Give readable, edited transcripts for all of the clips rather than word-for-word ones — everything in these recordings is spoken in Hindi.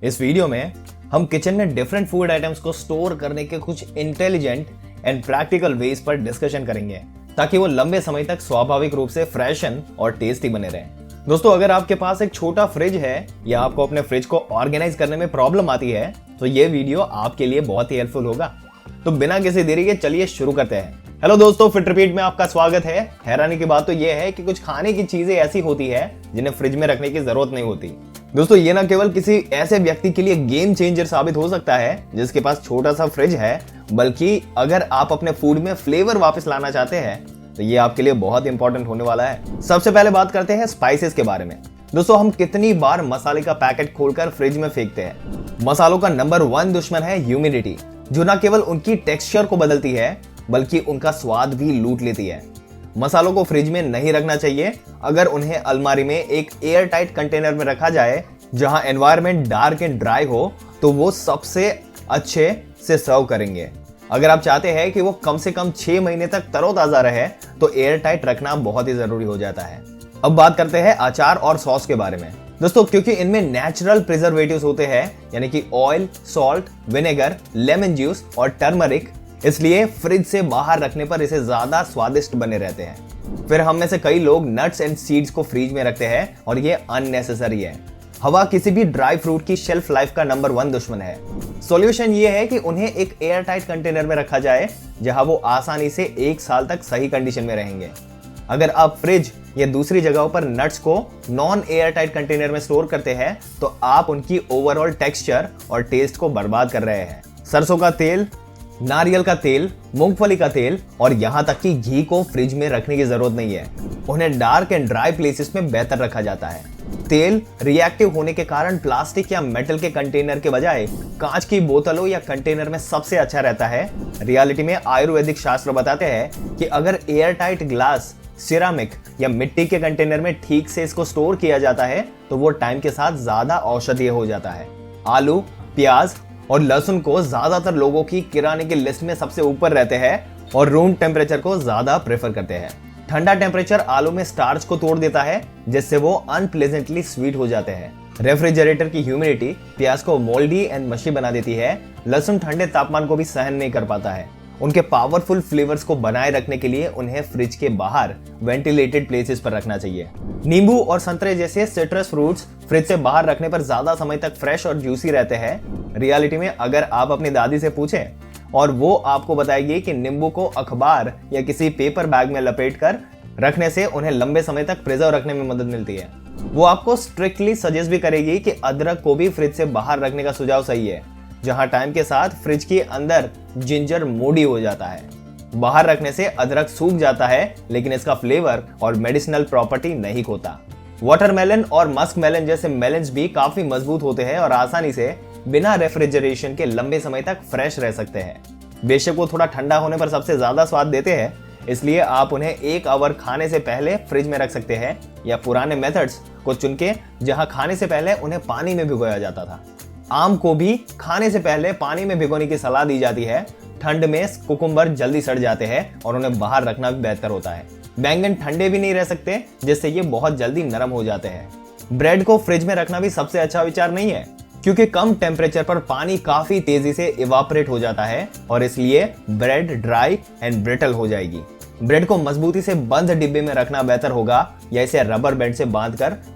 इस वीडियो में हम किचन में डिफरेंट फूड आइटम्स को स्टोर करने के कुछ इंटेलिजेंट एंड प्रैक्टिकल वेज पर डिस्कशन करेंगे ताकि वो लंबे समय तक स्वाभाविक रूप से फ्रेशन और टेस्टी बने रहें। दोस्तों, अगर आपके पास एक छोटा फ्रिज है या आपको अपने फ्रिज को ऑर्गेनाइज करने में प्रॉब्लम आती है तो ये वीडियो आपके लिए बहुत ही हेल्पफुल होगा। तो बिना किसी देरी के चलिए शुरू करते हैं। हेलो दोस्तों, फिट रिपीट में आपका स्वागत है। हैरानी की बात तो यह है कि कुछ खाने की चीजें ऐसी होती है जिन्हें फ्रिज में रखने की जरूरत नहीं होती। दोस्तों, ये ना केवल किसी ऐसे व्यक्ति के लिए गेम चेंजर साबित हो सकता है जिसके पास छोटा सा फ्रिज है, बल्कि अगर आप अपने फूड में फ्लेवर वापस लाना चाहते हैं तो ये आपके लिए बहुत इंपॉर्टेंट होने वाला है। सबसे पहले बात करते हैं स्पाइसेस के बारे में। दोस्तों, हम कितनी बार मसाले का पैकेट खोलकर फ्रिज में फेंकते हैं। मसालों का नंबर 1 दुश्मन है ह्यूमिडिटी, जो न केवल उनकी टेक्सचर को बदलती है बल्कि उनका स्वाद भी लूट लेती है। मसालों को फ्रिज में नहीं रखना चाहिए। अगर उन्हें अलमारी में एक एयर टाइट कंटेनर में रखा जाए जहां एनवायरनमेंट डार्क एंड ड्राई हो तो वो सबसे अच्छे से सर्व करेंगे। अगर आप चाहते हैं कि वो कम से कम 6 महीने तक तरोताजा रहे तो एयर टाइट रखना बहुत ही जरूरी हो जाता है। अब बात करते हैं अचार और सॉस के बारे में। दोस्तों, क्योंकि इनमें नेचुरल प्रिजर्वेटिव्स होते हैं, यानी कि oil, salt, vinegar, lemon juice और टर्मरिक, इसलिए फ्रिज से बाहर रखने पर इसे ज्यादा स्वादिष्ट बने रहते हैं। फिर हम में से कई लोग नट्स एंड सीड्स को फ्रिज में रखते हैं और ये अननेसेसरी है। हवा किसी भी ड्राई फ्रूट की शेल्फ लाइफ का नंबर 1 दुश्मन है। सॉल्यूशन ये है कि उन्हें एक एयर टाइट कंटेनर में रखा जाए जहां वो आसानी से 1 साल तक सही कंडीशन में रहेंगे। अगर आप फ्रिज या दूसरी जगहों पर नट्स को नॉन एयर टाइट कंटेनर में स्टोर करते हैं तो आप उनकी ओवरऑल टेक्सचर और टेस्ट को बर्बाद कर रहे हैं। सरसों का तेल, नारियल का तेल, मूंगफली का तेल और यहाँ तक कि घी को फ्रिज में रखने की जरूरत नहीं है। उन्हें डार्क एंड ड्राई प्लेसेस में बेहतर रखा जाता है। तेल रिएक्टिव होने के कारण प्लास्टिक या मेटल के कंटेनर के बजाय कांच की बोतलों या कंटेनर में सबसे अच्छा रहता है। रियलिटी में आयुर्वेदिक शास्त्र बताते हैं कि अगर एयर टाइट ग्लास, सिरामिक या मिट्टी के कंटेनर में ठीक से इसको स्टोर किया जाता है तो वो टाइम के साथ ज्यादा औषधीय हो जाता है। आलू, प्याज और लहसुन को ज्यादातर लोगों की किराने की लिस्ट में सबसे ऊपर रहते हैं और रूम टेम्परेचर को ज्यादा प्रेफर करते हैं। ठंडा टेम्परेचर आलू में स्टार्च को तोड़ देता है जिससे वो अनप्लेजेंटली स्वीट हो जाते हैं। रेफ्रिजरेटर की ह्यूमिडिटी प्याज को मोल्डी एंड मशी बना देती है। लहसुन ठंडे तापमान को भी सहन नहीं कर पाता है। उनके पावरफुल फ्लेवर्स को बनाए रखने के लिए उन्हें फ्रिज के बाहर वेंटिलेटेड प्लेसेस पर रखना चाहिए। नींबू और संतरे जैसे सिट्रस फ्रूट्स फ्रिज से बाहर रखने पर ज्यादा समय तक फ्रेश और जूसी रहते हैं। रियलिटी में अगर आप अपनी दादी से पूछें और वो आपको बताएगी कि नींबू को अखबार या किसी पेपर बैग में लपेट कर रखने से उन्हें लंबे समय तक प्रिजर्व रखने में मदद मिलती है। वो आपको स्ट्रिक्टली सजेस्ट भी करेगी कि अदरक को भी फ्रिज से बाहर रखने का सुझाव सही है, जहां टाइम के साथ फ्रिज के अंदर जिंजर मोडी हो जाता है। बाहर रखने से अदरक सूख जाता है लेकिन इसका फ्लेवर और मेडिसिनल प्रॉपर्टी नहीं खोता। वाटरमेलन और मस्क मेलन जैसे मेलन्स भी काफी मजबूत होते हैं और आसानी से बिना रेफ्रिजरेशन के लंबे समय तक फ्रेश रह सकते हैं। बेशक वो थोड़ा ठंडा होने पर सबसे ज्यादा स्वाद देते हैं, इसलिए आप उन्हें 1 आवर खाने से पहले फ्रिज में रख सकते हैं या पुराने मेथड्स को चुन के जहां खाने से पहले उन्हें पानी में भिगोया जाता था। आम को भी खाने से पहले पानी में भिगोने की सलाह दी जाती है। ठंड में कुकुम्बर जल्दी सड़ जाते हैं और उन्हें बाहर रखना भी बेहतर होता है। बैंगन ठंडे भी नहीं रह सकते जिससे ये बहुत जल्दी नरम हो जाते हैं। ब्रेड को फ्रिज में रखना भी सबसे अच्छा विचार नहीं है क्योंकि कम टेम्परेचर पर पानी काफी तेजी से इवापोरेट हो जाता है और इसलिए ब्रेड ड्राई एंड ब्रिटल हो जाएगी। ब्रेड को मजबूती से बंद डिब्बे में रखना बेहतर होगा या इसे रबर बैंड से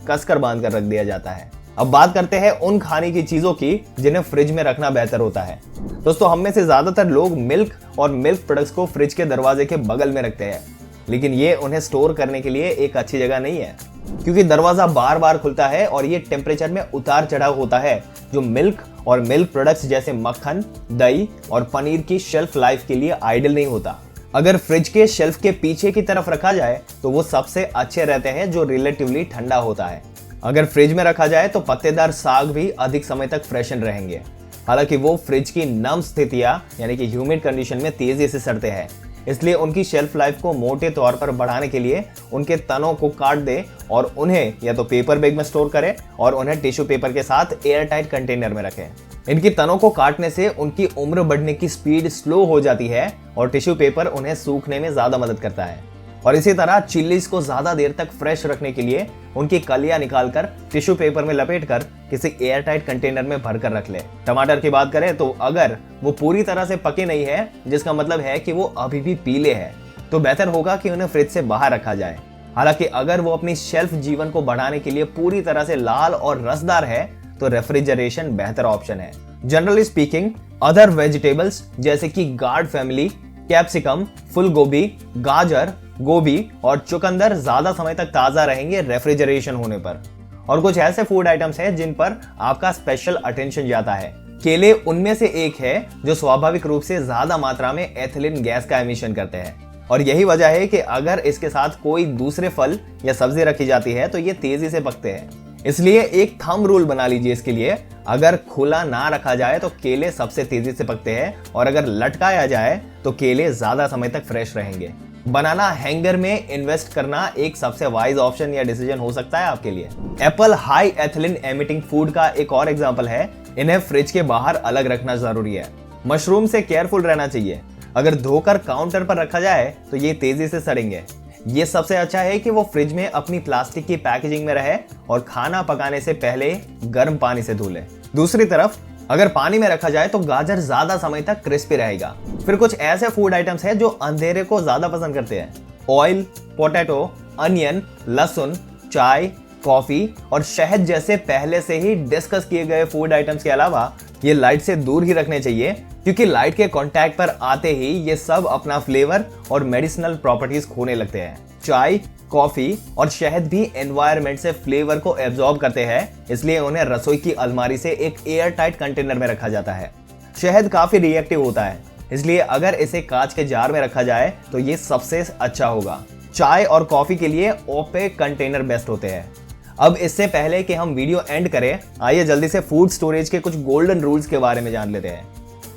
कसकर बांध कर रख दिया जाता है। अब बात करते हैं उन खाने की चीजों की जिन्हें फ्रिज में रखना बेहतर होता है। दोस्तों, हम में से ज्यादातर लोग मिल्क और मिल्क प्रोडक्ट्स को फ्रिज के दरवाजे के बगल में रखते हैं, लेकिन ये उन्हें स्टोर करने के लिए एक अच्छी जगह नहीं है क्योंकि दरवाजा बार बार खुलता है और ये टेम्परेचर में उतार चढ़ाव होता है जो मिल्क और मिल्क प्रोडक्ट्स जैसे मक्खन, दही और पनीर की शेल्फ लाइफ के लिए आइडियल नहीं होता। अगर फ्रिज के शेल्फ के पीछे की तरफ रखा जाए तो वो सबसे अच्छे रहते हैं जो रिलेटिवली ठंडा होता है। अगर फ्रिज में रखा जाए तो पत्तेदार साग भी अधिक समय तक फ्रेशन रहेंगे, हालांकि वो फ्रिज की नम स्थितियां यानी कि ह्यूमिड कंडीशन में तेजी से सड़ते हैं, इसलिए उनकी शेल्फ लाइफ को मोटे तौर पर बढ़ाने के लिए उनके तनों को काट दे और उन्हें या तो पेपर बैग में स्टोर करें और उन्हें टिश्यू पेपर के साथ एयर टाइट कंटेनर में रखें। इनकी तनों को काटने से उनकी उम्र बढ़ने की स्पीड स्लो हो जाती है और टिश्यू पेपर उन्हें सूखने में ज्यादा मदद करता है। और इसी तरह चिल्लीज को ज्यादा देर तक फ्रेश रखने के लिए उनकी कलियां निकालकर टिश्यू पेपर में लपेटकर किसी एयरटाइट कंटेनर में भरकर रख ले। टमाटर की बात करें तो अगर वो पूरी तरह से पके नहीं है, जिसका मतलब है कि वो अभी भी पीले हैं, तो बेहतर होगा कि उन्हें फ्रिज से बाहर रखा जाए। हालांकि अगर वो अपनी शेल्फ जीवन को बढ़ाने के लिए पूरी तरह से लाल और रसदार है तो रेफ्रिजरेशन बेहतर ऑप्शन है। जनरली स्पीकिंग अदर वेजिटेबल्स जैसे कि गार्ड फैमिली, कैप्सिकम, फूल गोभी, गाजर, गोभी और चुकंदर ज्यादा समय तक ताजा रहेंगे रेफ्रिजरेशन होने पर। और कुछ ऐसे फूड आइटम्स हैं जिन पर आपका स्पेशल अटेंशन जाता है। केले उनमें से एक है जो स्वाभाविक रूप से ज्यादा मात्रा में एथिलीन गैस का एमिशन करते हैं, और यही वजह है कि अगर इसके साथ कोई दूसरे फल या सब्जी रखी जाती है तो ये तेजी से पकते हैं। इसलिए एक थंब रूल बना लीजिए इसके लिए, अगर खुला ना रखा जाए तो केले सबसे तेजी से पकते हैं, और अगर लटकाया जाए तो केले ज्यादा समय तक फ्रेश रहेंगे। बनाना हैंगर में इन्वेस्ट करना एक सबसे वाइज ऑप्शन या डिसीजन हो सकता है आपके लिए। Apple high ethylene emitting food का एक और एग्जांपल है। इन्हें फ्रिज के बाहर अलग रखना जरूरी है। मशरूम से केयरफुल रहना चाहिए। अगर धोकर काउंटर पर रखा जाए तो ये तेजी से सड़ेंगे। ये सबसे अच्छा है कि वो फ्रिज में अपनी प्लास्टिक की पैकेजिंग में रहे और खाना पकाने से पहले गर्म पानी से धो ले। दूसरी तरफ अगर पानी में रखा जाए तो गाजर ज्यादा समय तक क्रिस्पी रहेगा। फिर कुछ ऐसे फूड आइटम्स हैं जो अंधेरे को ज्यादा पसंद करते हैं। ऑयल, पोटैटो, अनियन, लहसुन, चाय, कॉफी और शहद जैसे पहले से ही डिस्कस किए गए फूड आइटम्स के अलावा ये लाइट से दूर ही रखने चाहिए, क्योंकि लाइट के कांटेक्ट पर आते ही ये सब अपना फ्लेवर और मेडिसिनल प्रॉपर्टीज खोने लगते हैं। चाय, कॉफी और शहद भी एनवायरनमेंट से फ्लेवर को एब्जॉर्ब करते हैं, इसलिए उन्हें रसोई की अलमारी से एक एयर टाइट कंटेनर में रखा जाता है। शहद काफी रिएक्टिव होता है, इसलिए अगर इसे कांच के जार में रखा जाए तो ये सबसे अच्छा होगा। चाय और कॉफी के लिए ओपेक कंटेनर बेस्ट होते हैं। अब इससे पहले कि हम वीडियो एंड करें, आइए जल्दी से फूड स्टोरेज के कुछ गोल्डन रूल्स के बारे में जान लेते हैं।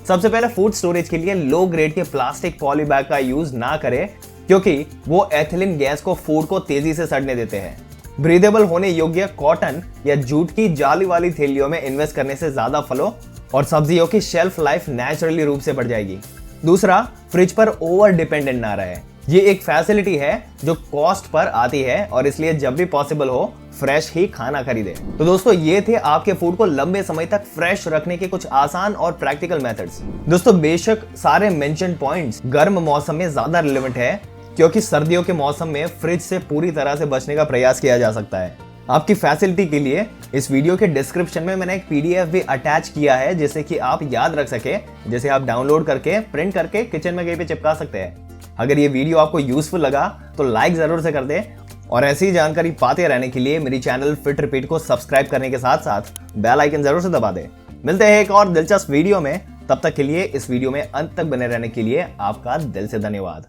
सबसे पहले फूड स्टोरेज के लिए लो ग्रेड के प्लास्टिक पॉली बैग का यूज ना करें, क्योंकि वो एथिलीन गैस को फूड को तेजी से सड़ने देते हैं। ब्रीदेबल होने योग्य कॉटन या जूट की जाली वाली थैलियों में इन्वेस्ट करने से ज्यादा फलों और सब्जियों की शेल्फ लाइफ नेचुरली रूप से बढ़ जाएगी। दूसरा, फ्रिज पर ओवर डिपेंडेंट ना रहे। ये एक फैसिलिटी है जो कॉस्ट पर आती है, और इसलिए जब भी पॉसिबल हो फ्रेश ही खाना खरीदे। तो दोस्तों, ये थे आपके फूड को लंबे समय तक फ्रेश रखने के कुछ आसान और प्रैक्टिकल मेथड्स। दोस्तों, बेशक सारे मेंशन पॉइंट्स गर्म मौसम में ज्यादा रिलेवेंट है, क्योंकि सर्दियों के मौसम में फ्रिज से पूरी तरह से बचने का प्रयास किया जा सकता है। आपकी फैसिलिटी के लिए इस वीडियो के डिस्क्रिप्शन में मैंने एक पीडीएफ भी अटैच किया है, जिसे कि आप याद रख सके, जिसे आप डाउनलोड करके प्रिंट करके किचन में कहीं पे चिपका सकते हैं। अगर ये वीडियो आपको यूजफुल लगा तो लाइक जरूर से कर दे, और ऐसी जानकारी पाते रहने के लिए मेरी चैनल फिट रिपीट को सब्सक्राइब करने के साथ साथ बेल आइकन जरूर से दबा दे। मिलते हैं एक और दिलचस्प वीडियो में, तब तक के लिए इस वीडियो में अंत तक बने रहने के लिए आपका दिल से धन्यवाद।